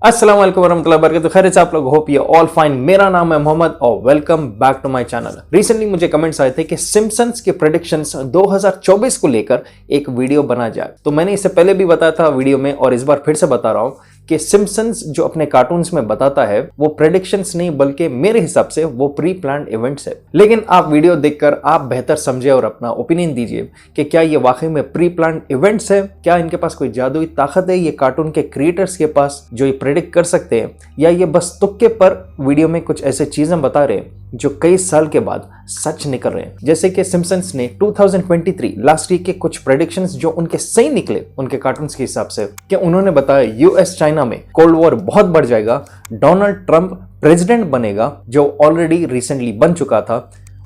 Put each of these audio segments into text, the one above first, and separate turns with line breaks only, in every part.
अस्सलाम वालेकुम वरहमतुल्लाहि वबरकातुहू। खैर से आप लोग होप ये ऑल फाइन। मेरा नाम है मोहम्मद और welcome back to my channel. Recently मुझे कमेंट्स आए थे कि सिम्पसन्स के प्रेडिक्शंस 2024 को लेकर एक वीडियो बना जाए। तो मैंने इससे पहले भी बताया था वीडियो में और इस बार फिर से बता रहा हूं कि सिम्पसन्स जो अपने कार्टून्स में बताता है वो प्रेडिक्शंस नहीं बल्कि मेरे हिसाब से वो प्री प्लान्ड इवेंट्स है। लेकिन आप वीडियो देखकर आप बेहतर समझे और अपना ओपिनियन दीजिए कि क्या ये वाकई में प्री प्लान्ड इवेंट्स है, क्या इनके पास कोई जादुई ताकत है ये कार्टून के क्रिएटर्स के पास जो ये प्रेडिक्ट कर सकते हैं, या ये बस तुक्के पर वीडियो में कुछ ऐसे चीजें बता रहे हैं जो कई साल के बाद सच निकल रहे हैं। जैसे कि सिम्पसन्स ने 2023 लास्ट ईयर के कुछ प्रेडिक्शंस जो उनके सही निकले उनके कार्टून्स के हिसाब से, कि उन्होंने बताया यूएस चाइना में कोल्ड वॉर बहुत बढ़ जाएगा, डोनाल्ड ट्रंप प्रेसिडेंट बनेगा जो ऑलरेडी रिसेंटली बन चुका था।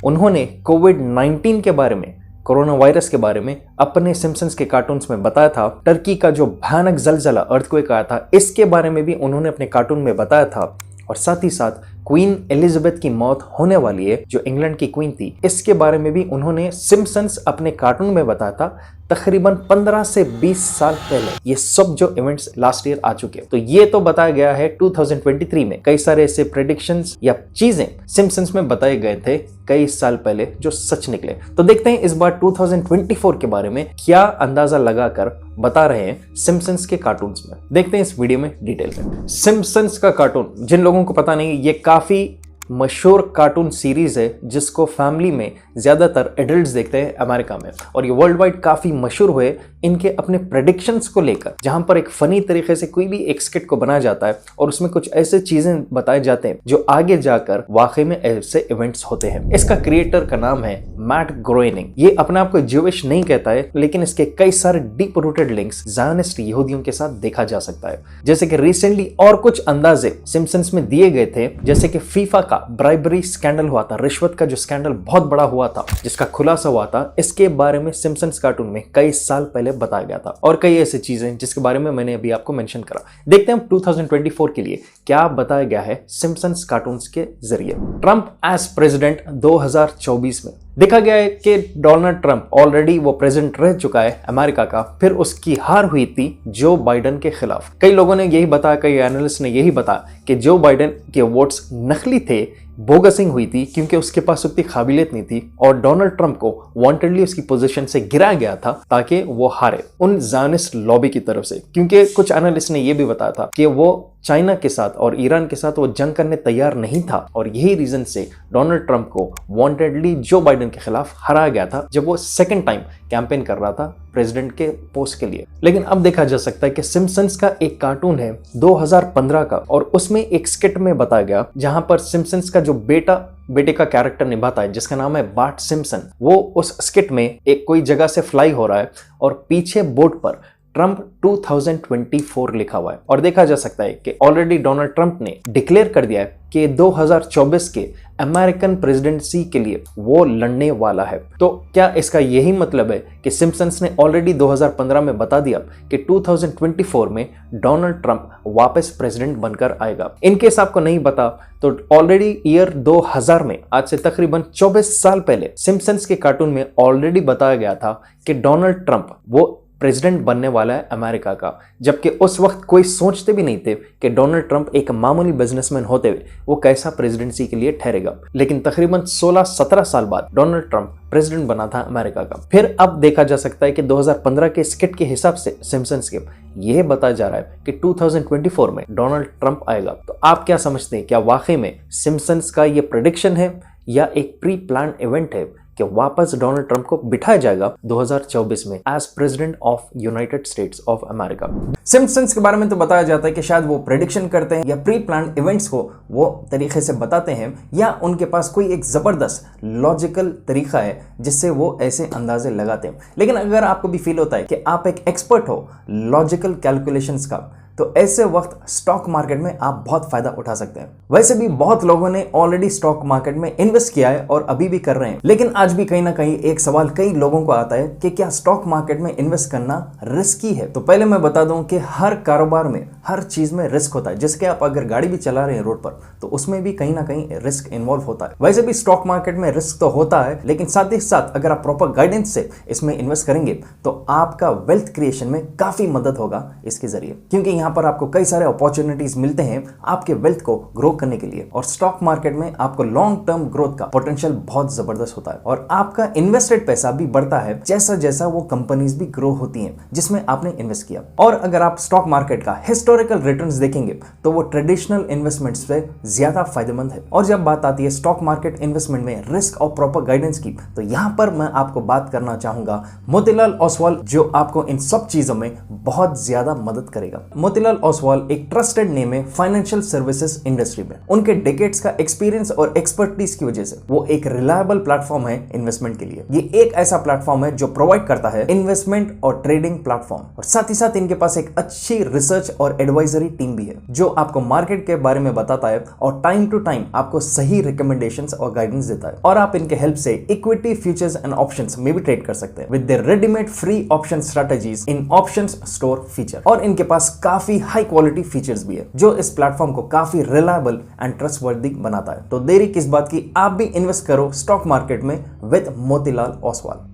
उन्होंने कोविड-19 के बारे में, कोरोना वायरस के बारे में अपने सिम्पसन्स के कार्टून्स में बताया था। टर्की का जो भयानक जलजला अर्थक्वेक आया था इसके बारे में भी उन्होंने अपने कार्टून में बताया था। और साथ ही साथ क्वीन एलिजाबेथ की मौत होने वाली है जो इंग्लैंड की क्वीन थी, इसके बारे में भी उन्होंने सिम्पसन्स अपने कार्टून में बताया था तकरीबन 15 से 20 साल पहले। ये सब जो इवेंट्स लास्ट ईयर आ चुके हैं, तो ये तो बताया गया है 2023 में। कई सारे ऐसे प्रेडिक्शंस या चीजें सिम्पसन्स में बताए गए थे कई साल पहले जो सच निकले। तो देखते हैं इस बार 2024 के बारे में क्या अंदाजा लगाकर बता रहे हैं सिम्पसन्स के कार्टून्स में। देखते हैं इस वीडियो में डिटेल में। सिम्पसन्स का कार्टून, जिन लोगों को पता नहीं, ये काफी मशहूर कार्टून सीरीज है जिसको फैमिली में ज्यादातर एडल्ट्स देखते हैं अमेरिका में, और ये वर्ल्ड वाइड काफी मशहूर हुए इनके अपने प्रेडिक्शंस को लेकर, जहां पर एक फनी तरीके से कोई भी एक स्किट को बनाया जाता है और उसमें कुछ ऐसे चीजें बताए जाते हैं जो आगे जाकर वाकई में ऐसे इवेंट्स होते हैं। इसका क्रिएटर का नाम है मैट ग्रोएनिंग। ये अपने आप को ज्यूइश नहीं कहता है, लेकिन इसके कई सारे डीप रूटेड लिंक्स ज़ायोनिस्ट यहूदियों के साथ देखा जा सकता है। जैसे कि रिसेंटली और कुछ अंदाजे सिम्पसन्स में दिए गए थे, जैसे कि फीफा का ब्राइबरी स्कैंडल हुआ था, रिश्वत का जो स्कैंडल बहुत बड़ा हुआ था जिसका खुलासा हुआ था, इसके बारे में सिम्पसन्स कार्टून में कई साल पहले बताया गया था। और कई ऐसी चीजें जिसके बारे में मैंने अभी आपको मेंशन करा। देखते हैं 2024 के लिए क्या बताया गया है सिम्पसन्स कार्टून्स के जरिए। ट्रंप एज प्रेसिडेंट 2024 में देखा गया है कि डोनाल्ड ट्रंप ऑलरेडी वो प्रेसिडेंट रह चुका है अमेरिका का, फिर उसकी हार हुई थी जो बाइडेन के खिलाफ। कई लोगों ने यही बताया, कई एनालिस्ट ने यही बताया कि जो बाइडेन के वोट्स नकली थे, बोगसिंग हुई थी, क्योंकि उसके पास उतनी काबिलियत नहीं थी और डोनाल्ड ट्रंप को वांटेडली उसकी पोजीशन से गिराया गया था ताकि वो हारे उन ज़ायोनिस्ट लॉबी की तरफ से। क्योंकि कुछ एनालिस्ट ने यह भी बताया था कि वो चाइना के साथ और ईरान के साथ वो जंग करने तैयार नहीं था, और यही रीजन से डोनाल्ड ट्रंप को वांटेडली जो बाइडेन के खिलाफ हराया गया था जब वो सेकंड टाइम कैंपेन कर रहा था प्रेसिडेंट के पोस्ट के लिए। लेकिन अब देखा जा सकता है कि सिम्पसन्स का एक कार्टून है 2015 का, और उसमें एक स्किट में बताया गया जहां पर सिम्पसन्स का जो बेटे का कैरेक्टर निभाता है जिसका नाम है बार्ट सिम्पसन, वो उस स्किट में एक कोई जगह से फ्लाई हो रहा है और पीछे बोर्ड पर ट्रंप 2024 लिखा हुआ है। और देखा जा सकता है कि ऑलरेडी डोनाल्ड ट्रंप ने डिक्लेयर कर दिया है कि 2024 के अमेरिकन प्रेसिडेंसी के लिए वो लड़ने वाला है। तो क्या इसका यही मतलब है कि सिम्पसन्स ने ऑलरेडी 2015 में बता दिया कि 2024 में डोनाल्ड ट्रंप वापस प्रेसिडेंट बनकर आएगा? इनकेस आपको नहीं पता तो ऑलरेडी ईयर 2000 में, आज से तकरीबन 24 साल पहले, सिम्पसन्स के कार्टून में ऑलरेडी बताया गया था कि डोनाल्ड ट्रंप वो प्रेसिडेंट बनने वाला है अमेरिका का, जबकि उस वक्त कोई सोचते भी नहीं थे कि डोनाल्ड ट्रंप एक मामूली बिजनेसमैन होते हुए वो कैसा प्रेसिडेंसी के लिए ठहरेगा। लेकिन तकरीबन 16-17 साल बाद डोनाल्ड ट्रंप प्रेसिडेंट बना था अमेरिका का। फिर अब देखा जा सकता है कि 2015 के स्किट के हिसाब से सिम्पसन्स के यह बताया जा रहा है कि 2024 में डोनाल्ड ट्रंप आएगा। तो आप क्या समझते हैं, क्या वाकई में सिम्पसन्स का ये प्रेडिक्शन है या एक प्री प्लान इवेंट है कि वापस डोनाल्ड ट्रंप को बिठाया जाएगा 2024 में as president of United States of America? Simpsons के बारे में तो बताया जाता है कि शायद वो प्रेडिक्शन करते हैं या प्री प्लान इवेंट्स को वो तरीके से बताते हैं, या उनके पास कोई एक जबरदस्त लॉजिकल तरीका है जिससे वो ऐसे अंदाजे लगाते हैं। लेकिन अगर आपको भी फील होता है कि आप एक एक्सपर्ट हो लॉजिकल कैलकुलेशंस का, तो ऐसे वक्त स्टॉक मार्केट में आप बहुत फायदा उठा सकते हैं। वैसे भी बहुत लोगों ने ऑलरेडी स्टॉक मार्केट में इन्वेस्ट किया है और अभी भी कर रहे हैं, लेकिन आज भी कहीं ना कहीं एक सवाल कई लोगों को आता है कि क्या स्टॉक मार्केट में इन्वेस्ट करना रिस्की है? तो पहले मैं बता दूं कि हर कारोबार में, हर चीज में रिस्क होता है। जैसे कि आप अगर गाड़ी भी चला रहे हैं रोड पर, तो उसमें भी कहीं ना कहीं रिस्क इन्वॉल्व होता है। वैसे भी स्टॉक मार्केट में रिस्क तो होता है, लेकिन साथ ही साथ अगर आप प्रॉपर गाइडेंस से इसमें इन्वेस्ट करेंगे तो आपका वेल्थ क्रिएशन में काफी मदद होगा इसके जरिए, क्योंकि यहाँ जहां पर आपको कई सारे अपॉर्चुनिटीज मिलते हैं आपके वेल्थ को ग्रो करने के लिए। और स्टॉक मार्केट में आपको लॉन्ग टर्म ग्रोथ का पोटेंशियल बहुत जबरदस्त होता है और आपका इन्वेस्टेड पैसा भी बढ़ता है जैसा जैसा वो कंपनीज भी ग्रो होती हैं जिसमें आपने इन्वेस्ट किया। और अगर आप स्टॉक मार्केट का हिस्टोरिकल रिटर्न्स देखेंगे तो वो ट्रेडिशनल इन्वेस्टमेंट्स से ज्यादा फायदेमंद है। और जब बात आती है स्टॉक मार्केट इन्वेस्टमेंट में रिस्क और प्रॉपर गाइडेंस की, तो यहाँ पर मैं आपको बात करना चाहूंगा मोतीलाल ओसवाल, जो आपको इन सब चीजों में बहुत ज्यादा मदद करेगा। मोतीलाल ओसवाल एक ट्रस्टेड नेम है फाइनेंशियल सर्विसेज इंडस्ट्री में। उनके डेकेड्स का एक्सपीरियंस और एक्सपर्टीज की वजह से वो एक रिलायबल प्लेटफॉर्म है इन्वेस्टमेंट के लिए। ये एक ऐसा प्लेटफॉर्म है जो प्रोवाइड करता है इन्वेस्टमेंट और ट्रेडिंग प्लेटफॉर्म, और साथ ही साथ इनके पास एक अच्छी रिसर्च और एडवाइजरी टीम भी है जो आपको मार्केट के बारे में बताता है और टाइम टू टाइम आपको सही रिकमेंडेशंस और गाइडेंस देता है। और आप इनके हेल्प से इक्विटी, फ्यूचर्स एंड ऑप्शंस में भी ट्रेड कर सकते हैं with the readymade free option strategies in options store feature. और इनके पास काफी हाई क्वालिटी फीचर्स भी है जो इस प्लेटफॉर्म को काफी रिलायबल एंड ट्रस्टवर्दी बनाता है। तो देरी किस बात की, आप भी इन्वेस्ट करो स्टॉक मार्केट में विद मोतीलाल ओसवाल।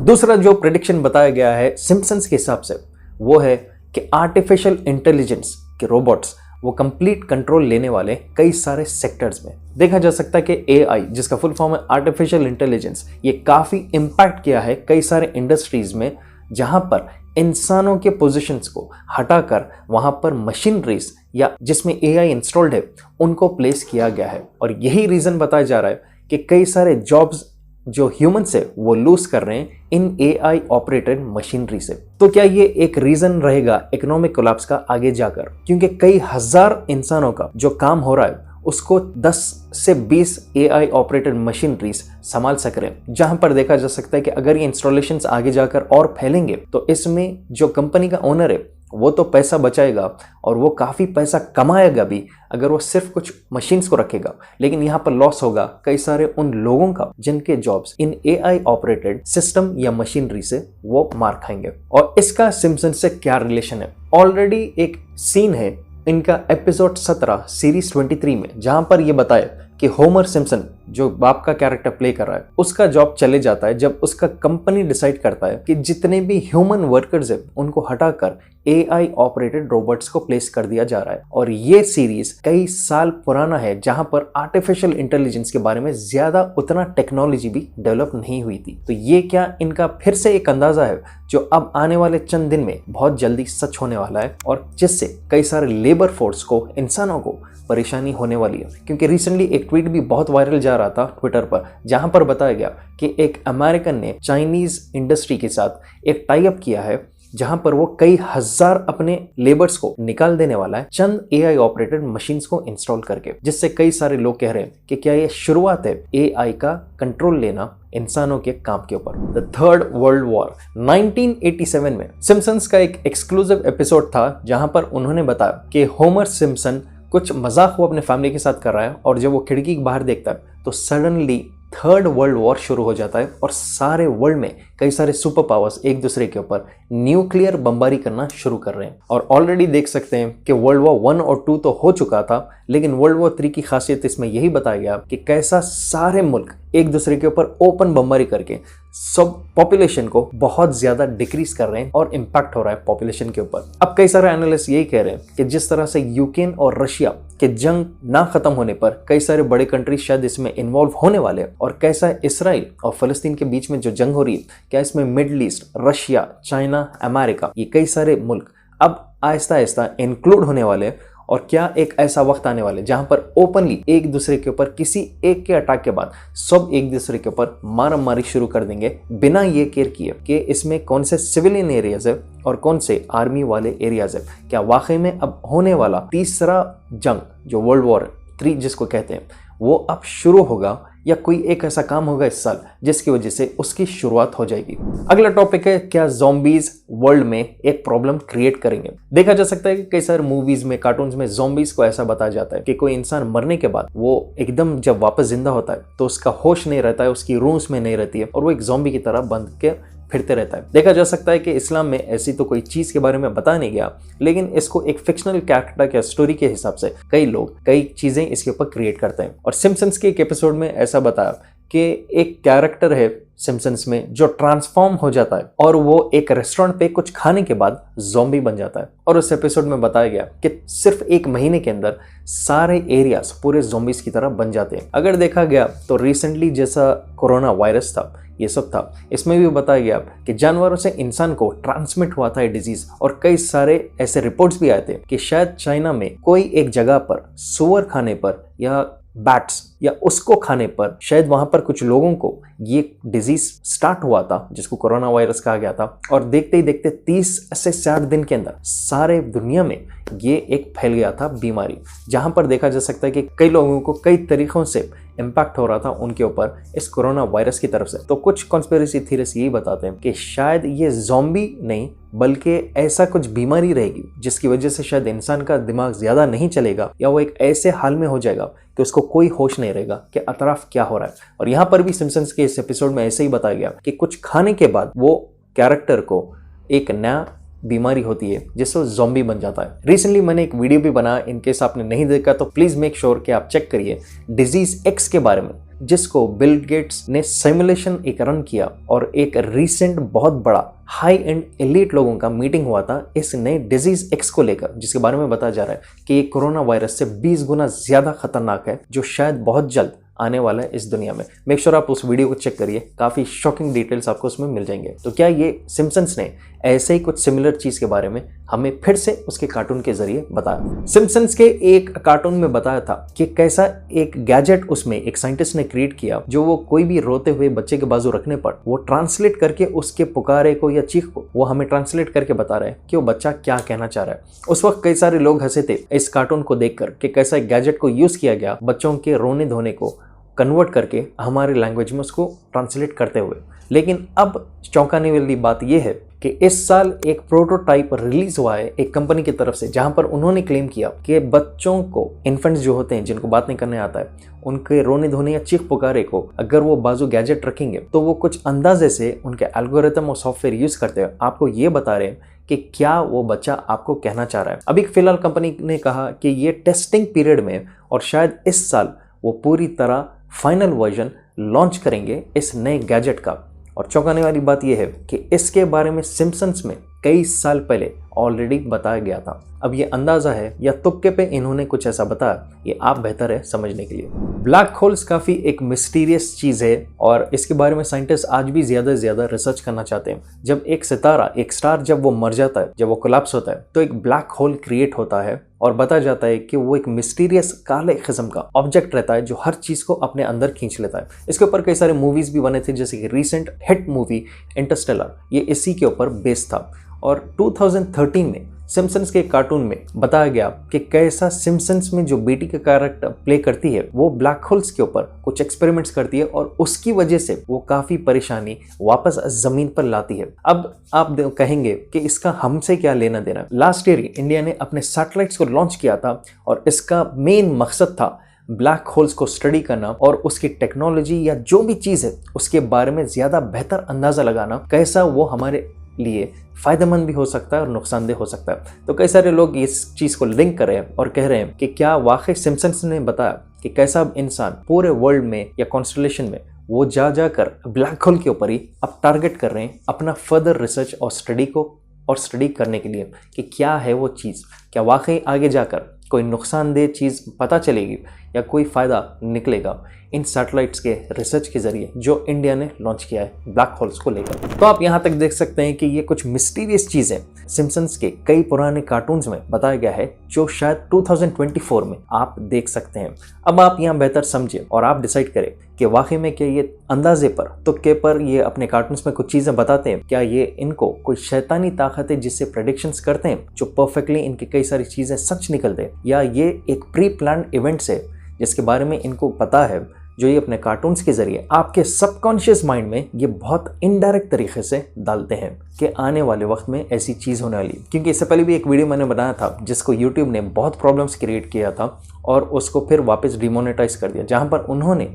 दूसरा जो प्रेडिक्शन बताया गया है सिम्पसन्स के हिसाब से वो है कि आर्टिफिशियल इंटेलिजेंस के रोबोट्स वो कंप्लीट कंट्रोल लेने वाले कई सारे सेक्टर्स में। देखा जा सकता है कि एआई, जिसका फुल फॉर्म है आर्टिफिशियल इंटेलिजेंस, ये काफी इंपैक्ट किया है कई सारे इंडस्ट्रीज में जहां पर इंसानों के पोजीशंस को हटाकर वहां पर मशीनरीज या जिसमें एआई इंस्टॉल्ड है उनको प्लेस किया गया है। और यही रीजन बताया जा रहा है कि कई सारे जॉब्स जो ह्यूमन से वो लूज कर रहे हैं इन एआई ऑपरेटेड मशीनरी से। तो क्या ये एक रीजन रहेगा इकोनॉमिक कोलैप्स का आगे जाकर, क्योंकि कई हजार इंसानों का जो काम हो रहा है उसको 10 से 20 एआई ऑपरेटेड मशीनरीज संभाल सक रहे हैं। जहां पर देखा जा सकता है कि अगर ये इंस्टॉलेशंस आगे जाकर और फैलेंगे तो इसमें जो कंपनी का ओनर है वो तो पैसा बचाएगा और वो काफ़ी पैसा कमाएगा भी अगर वो सिर्फ कुछ मशीन्स को रखेगा, लेकिन यहाँ पर लॉस होगा कई सारे उन लोगों का जिनके jobs in AI operated system या मशीनरी से वो मार खाएंगे। और इसका सिम्पसन से क्या रिलेशन है? ऑलरेडी एक सीन है इनका एपिसोड 17 सीरीज 23 में जहां पर ये बताया कि होमर सिम्पसन जो बाप का कैरेक्टर प्ले कर रहा है उसका जॉब चले जाता है जब उसका कंपनी डिसाइड करता है कि जितने भी ह्यूमन वर्कर्स है उनको हटाकर एआई ऑपरेटेड रोबोट्स को प्लेस कर दिया जा रहा है। और ये सीरीज कई साल पुराना है जहां पर आर्टिफिशियल इंटेलिजेंस के बारे में ज्यादा उतना टेक्नोलॉजी भी डेवलप नहीं हुई थी। तो ये क्या इनका फिर से एक अंदाजा है जो अब आने वाले चंद दिन में बहुत जल्दी सच होने वाला है और जिससे कई सारे लेबर फोर्स को, इंसानों को परेशानी होने वाली है। क्योंकि रिसेंटली एक ट्वीट भी बहुत वायरल जा रहा था ट्विटर पर जहां पर बताया गया कि एक अमेरिकन ने चाइनीज इंडस्ट्री के साथ एक टाई अप किया है जहां पर वो कई हजार अपने लेबर्स को निकाल देने वाला है चंद एआई ऑपरेटेड मशीन्स को इंस्टॉल करके, जिससे कई सारे लोग कह रहे हैं कि क्या ये शुरुआत है एआई का कंट्रोल लेना इंसानों के काम के ऊपर। द थर्ड वर्ल्ड वॉर 1987 में सिम्पसन्स का एक एक्सक्लूसिव एपिसोड था जहां पर उन्होंने बताया कि होमर सिम्पसन कुछ मजाक वो अपने फैमिली के साथ कर रहा है और जब वो खिड़की के बाहर देखता है तो सडनली थर्ड वर्ल्ड वॉर शुरू हो जाता है और सारे वर्ल्ड में कई सारे सुपर पावर्स एक दूसरे के ऊपर न्यूक्लियर बमबारी करना शुरू कर रहे हैं। और ऑलरेडी देख सकते हैं कि वर्ल्ड वॉर 1 और 2 तो हो चुका था, लेकिन वर्ल्ड वॉर 3 की खासियत इसमें यही बताया गया कि कैसा सारे मुल्क एक दूसरे के ऊपर ओपन बमबारी करके सब पॉपुलेशन को बहुत ज्यादा डिक्रीज कर रहे हैं और इम्पैक्ट हो रहा है पॉपुलेशन के ऊपर। अब कई सारे एनालिस्ट यही कह रहे हैं कि जिस तरह से यूक्रेन और रशिया के जंग ना खत्म होने पर कई सारे बड़े कंट्रीज शायद इसमें इन्वॉल्व होने वाले हैं, और कैसा इसराइल और फलस्तीन के बीच में जो जंग हो रही है, क्या इसमें middle east, Russia, China, America, ये कई सारे मुल्क अब आहिस्ता आहिस्ता इंक्लूड होने वाले हैं। और क्या एक ऐसा वक्त आने वाला है जहां पर ओपनली एक दूसरे के ऊपर किसी एक के अटैक के बाद सब एक दूसरे के ऊपर मारामारी शुरू कर देंगे बिना ये केयर किए कि इसमें कौन से सिविलियन एरियाज है और कौन से आर्मी वाले एरियाज है। क्या वाकई में अब होने वाला तीसरा जंग जो वर्ल्ड वॉर 3 जिसको कहते हैं वो अब शुरू होगा, या कोई एक ऐसा काम होगा इस साल जिसकी वजह से उसकी शुरुआत हो जाएगी। अगला टॉपिक है क्या ज़ॉम्बीज वर्ल्ड में एक प्रॉब्लम क्रिएट करेंगे। देखा जा सकता है कि कई सारे मूवीज में, कार्टून्स में ज़ॉम्बीज को ऐसा बताया जाता है कि कोई इंसान मरने के बाद वो एकदम जब वापस जिंदा होता है तो उसका होश नहीं रहता है, उसकी रूह में नहीं रहती है और वो एक ज़ॉम्बी की तरह बंध के फिरते रहता है। देखा जा सकता है कि इस्लाम में ऐसी तो कोई चीज के बारे में बता नहीं गया, लेकिन इसको एक फिक्शनल कैरेक्टर या स्टोरी के हिसाब से कई लोग कई चीजें इसके ऊपर क्रिएट करते हैं। और सिम्पसन्स के एक एपिसोड में ऐसा बताया कि एक कैरेक्टर है सिम्पसन्स में जो ट्रांसफॉर्म हो जाता है और वो एक रेस्टोरेंट पे कुछ खाने के बाद ज़ॉम्बी बन जाता है। और उस एपिसोड में बताया गया कि सिर्फ 1 महीने के अंदर सारे एरियाज पूरे ज़ॉम्बीज की तरह बन जाते हैं। अगर देखा गया तो रिसेंटली जैसा कोरोना वायरस था, ये सब था, इसमें भी बताया गया कि जानवरों से इंसान को ट्रांसमिट हुआ था ये डिजीज। और कई सारे ऐसे रिपोर्ट्स भी आए थे कि शायद चाइना में कोई एक जगह पर सुअर खाने पर या बैट्स या उसको खाने पर शायद वहां पर कुछ लोगों को ये डिजीज स्टार्ट हुआ था जिसको कोरोना वायरस कहा गया था। और देखते ही देखते 30 से 60 दिन के अंदर सारे दुनिया में ये एक फैल गया था बीमारी, जहां पर देखा जा सकता है कि कई लोगों को कई तरीकों से इम्पैक्ट हो रहा था उनके ऊपर इस कोरोना वायरस की तरफ से। तो कुछ कॉन्स्पिरेसी थ्योरिस्ट यही बताते हैं कि शायद ये ज़ॉम्बी नहीं बल्कि ऐसा कुछ बीमारी रहेगी जिसकी वजह से शायद इंसान का दिमाग ज्यादा नहीं चलेगा या वो एक ऐसे हाल में हो जाएगा कि उसको कोई होश नहीं रहेगा कि अतराफ क्या हो रहा है। और यहाँ पर भी सिम्पसन्स के इस एपिसोड में ऐसे ही बताया गया कि कुछ खाने के बाद वो कैरेक्टर को एक नया बीमारी होती है जिससे ज़ॉम्बी बन जाता है। रिसेंटली मैंने एक वीडियो भी बनाया, इन केस आपने नहीं देखा तो प्लीज मेक श्योर कि आप चेक करिए, डिजीज एक्स के बारे में, जिसको बिल गेट्स ने सिमुलेशन एक रन किया और एक रिसेंट बहुत बड़ा हाई एंड एलीट लोगों का मीटिंग हुआ था इस नए डिजीज एक्स को लेकर, जिसके बारे में बताया जा रहा है कि ये कोरोना वायरस से 20 गुना ज्यादा खतरनाक है जो शायद बहुत जल्द आने वाला है इस दुनिया में। मेक श्योर आप उस वीडियो को चेक करिए, काफी शॉकिंग डिटेल्स आपको उसमें मिल जाएंगे। तो क्या ये सिम्पसन्स ने ऐसे ही कुछ सिमिलर चीज के बारे में हमें फिर से उसके कार्टून के जरिए बताया। सिम्पसन्स के एक कार्टून में बताया था कि कैसा एक गैजेट उसमें एक साइंटिस्ट ने क्रिएट किया जो वो कोई भी रोते हुए बच्चे के बाजू रखने पर वो ट्रांसलेट करके उसके पुकारे को या चीख को वो हमें ट्रांसलेट करके बता रहे हैं कि वो बच्चा क्या कहना चाह रहा है। उस वक्त कई सारे लोग हंसे थे इस कार्टून को देखकर कि कैसा एक गैजेट को यूज किया गया बच्चों के रोने धोने को कन्वर्ट करके हमारी लैंग्वेज में उसको ट्रांसलेट करते हुए। लेकिन अब चौंकाने वाली बात यह है कि इस साल एक प्रोटोटाइप रिलीज हुआ है एक कंपनी की तरफ से, जहां पर उन्होंने क्लेम किया कि बच्चों को, इन्फेंट्स जो होते हैं जिनको बात नहीं करने आता है, उनके रोने धोने या चीख पुकारे को अगर वो बाजू गैजेट रखेंगे तो वो कुछ अंदाजे से उनके एल्गोरिथम और सॉफ्टवेयर यूज करते हैं आपको ये बता रहे हैं कि क्या वो बच्चा आपको कहना चाह रहा है। अभी फिलहाल कंपनी ने कहा कि ये टेस्टिंग पीरियड में और शायद इस साल वो पूरी तरह फाइनल वर्जन लॉन्च करेंगे इस नए गैजेट का। और चौंकाने वाली बात यह है कि इसके बारे में सिम्पसन्स में कई साल पहले ऑलरेडी बताया गया था। अब ये अंदाजा है या तुक्के पे इन्होंने कुछ ऐसा बताया, ये आप बेहतर है समझने के लिए। ब्लैक होल्स काफी एक मिस्टीरियस चीज है और इसके बारे में साइंटिस्ट आज भी ज्यादा से ज्यादा रिसर्च करना चाहते हैं। जब एक सितारा, एक स्टार जब वो मर जाता है, जब वो कोलैप्स होता है तो एक ब्लैक होल क्रिएट होता है और बताया जाता है कि वो एक मिस्टीरियस काले किस्म का ऑब्जेक्ट रहता है जो हर चीज को अपने अंदर खींच लेता है। इसके ऊपर कई सारे मूवीज भी बने थे, जैसे कि रिसेंट हिट मूवी इंटरस्टेलर, ये इसी के ऊपर बेस्ड था। और 2013 में सिम्पसन्स के कार्टून में बताया गया कि कैसा सिम्पसन्स में जो बेटी का कैरेक्टर प्ले करती है वो ब्लैक होल्स के ऊपर कुछ एक्सपेरिमेंट्स करती है और उसकी वजह से वो काफी परेशानी वापस जमीन पर लाती है। अब आप कहेंगे कि इसका हमसे क्या लेना देना। लास्ट ईयर इंडिया ने अपने सैटेलाइट्स को लॉन्च किया था और इसका मेन मकसद था ब्लैक होल्स को स्टडी करना और उसकी टेक्नोलॉजी या जो भी चीज़ है उसके बारे में ज़्यादा बेहतर अंदाज़ा लगाना, कैसा वो हमारे लिए फायदेमंद भी हो सकता है और नुकसानदेह हो सकता है। तो कई सारे लोग इस चीज़ को लिंक कर रहे हैं और कह रहे हैं कि क्या वाकई सिम्पसन्स ने बताया कि कैसा इंसान पूरे वर्ल्ड में या कॉन्स्टलेशन में वो जाकर ब्लैक होल के ऊपर ही अब टारगेट कर रहे हैं अपना फर्दर रिसर्च और स्टडी करने के लिए कि क्या है वो चीज़, क्या वाकई आगे जाकर कोई नुकसानदेह चीज़ पता चलेगी या कोई फ़ायदा निकलेगा इन सैटेलाइट्स के रिसर्च के जरिए जो इंडिया ने लॉन्च किया है ब्लैक होल्स को लेकर। तो आप यहाँ तक देख सकते हैं कि ये कुछ मिस्टीरियस चीज़ है सिम्पसन्स के कई पुराने कार्टून्स में बताया गया है जो शायद 2024 में आप देख सकते हैं। अब आप यहाँ बेहतर समझे और आप डिसाइड करें कि वाकई में क्या ये अंदाजे पर, तुक्के पर ये अपने कार्टून्स में कुछ चीज़ें बताते हैं, क्या ये इनको कोई शैतानी ताकत है जिससे प्रेडिक्शंस करते हैं जो परफेक्टली इनकी कई सारी चीज़ें सच निकलते हैं, या ये एक प्री प्लान्ड इवेंट्स है जिसके बारे में इनको पता है जो ये अपने कार्टून्स के जरिए आपके सबकॉन्शियस माइंड में ये बहुत इनडायरेक्ट तरीके से डालते हैं कि आने वाले वक्त में ऐसी चीज़ होने वाली। क्योंकि इससे पहले भी एक वीडियो मैंने बनाया था जिसको यूट्यूब ने बहुत प्रॉब्लम्स क्रिएट किया था और उसको फिर वापस डिमोनेटाइज कर दिया, जहाँ पर उन्होंने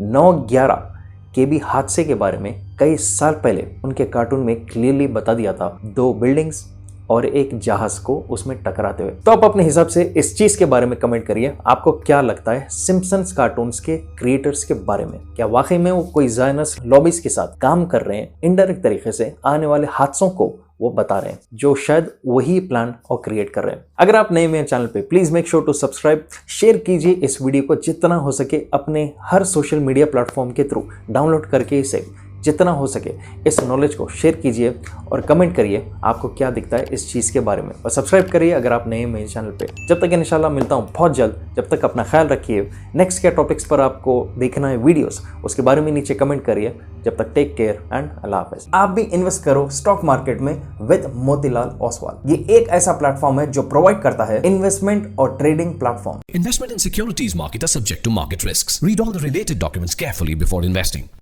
9/11 के भी हादसे के बारे में कई साल पहले उनके कार्टून में क्लियरली बता दिया था। 2 बिल्डिंग्स और एक जहाज को उसमें टकराते हुए। तो आप अपने हिसाब से इस चीज के बारे में कमेंट करिए, आपको क्या लगता है सिम्पसन्स कार्टून्स के क्रिएटर्स के बारे में। क्या वाकई में वो कोई जायनस लॉबीज के साथ काम कर रहे हैं, इनडायरेक्ट तरीके से आने वाले हादसों को वो बता रहे हैं, जो शायद वही प्लान और क्रिएट कर रहे हैं। अगर आप नए मेरे चैनल पे, please make sure to subscribe, share कीजिए इस वीडियो को जितना हो सके अपने हर सोशल मीडिया प्लेटफॉर्म के थ्रू, डाउनलोड करके इसे जितना हो सके इस नॉलेज को शेयर कीजिए और कमेंट करिए आपको क्या दिखता है इस चीज़ के बारे में, और सब्सक्राइब करिए अगर आप नए हैं मेरे चैनल पे। जब तक इंशाल्लाह मिलता हूँ बहुत जल्द, जब तक अपना ख्याल रखिए। नेक्स्ट क्या टॉपिक्स पर आपको देखना है वीडियोस, उसके बारे में नीचे कमेंट करिए। जब तक टेक केयर एंड अल्लाह हाफिज़। आप भी इन्वेस्ट करो स्टॉक मार्केट में विद मोतीलाल ओसवाल। ये एक ऐसा प्लेटफॉर्म है जो प्रोवाइड करता है इन्वेस्टमेंट और trading platform.
Investment in securities market are subject to market risks. Read all the related documents carefully before investing.